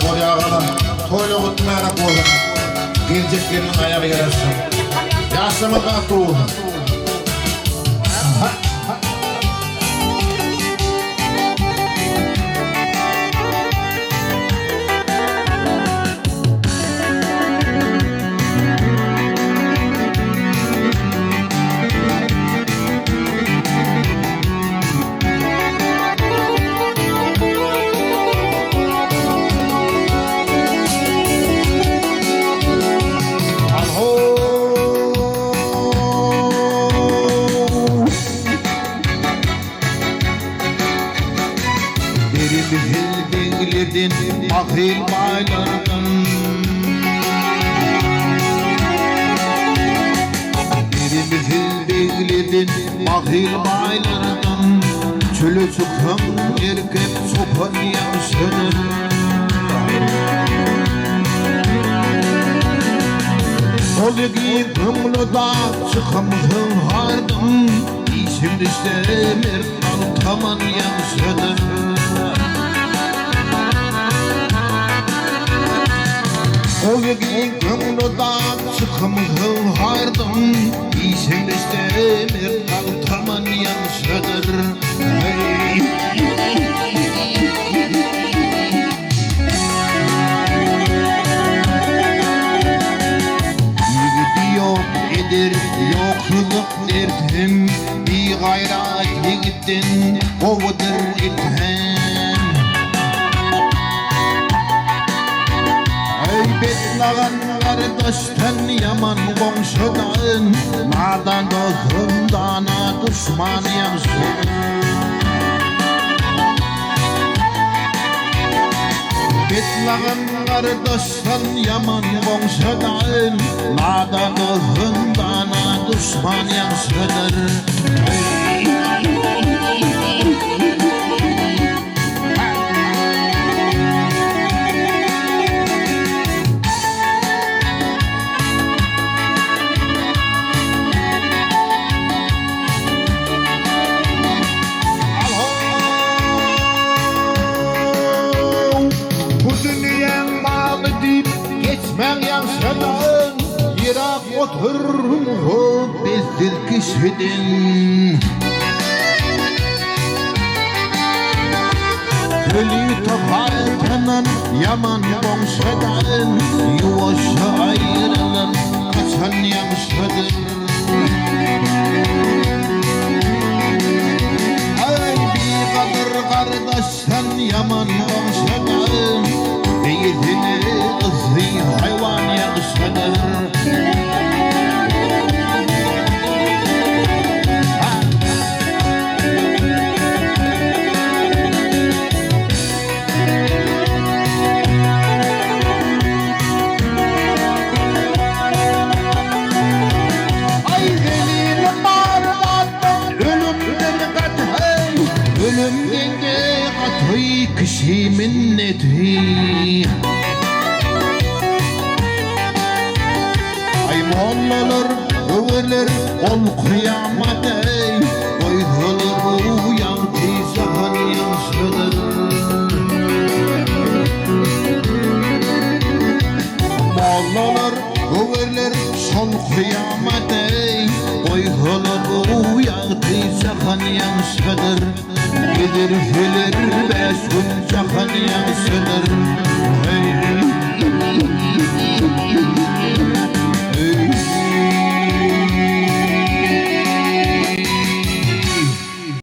bol yağala, toyla kutmayarak olur. Gelecek gelinin ayağı yarasın. Yaşlama kalktı oğlum. Ahil baylardan birimizi bekledin ahil baylardan çölü çıkan erkek sopan yansıdır ol ki kımlıda çıkamızın hardan İşimde istemir altaman yansıdır o yegi kımlıdan çıkımızın hardan İşin istemir kaltaman yansıdır Yigidi yok edir yokluk derdim Bir gayrat yigidin ovudur ilhem Betlağın kardeşten yaman komşudan Nadan dostumdana düşman yansın Betlağın kardeşten yaman komşudan Nadan dostumdana düşman yansıdır Geçmen yansıdan Yırak otururum bezdir kişiden Ölü topartanan yaman komşudan Yuvaşı ayrılan kaçan yansıdır Ay bir kadar kardeşten yaman komşudan Beyzini ızı hayvan yakışmadır Ay elinim ağrıdan ölümden katay Ölümden de katay kişi minneti Mollalar öveler ol kıyamet ey Koyulur uyan tizahan yansıdır Mollalar öveler sol kıyamet ey Koyulur uyan tizahan yansıdır Gelir gelir beş gün cahan yansıdır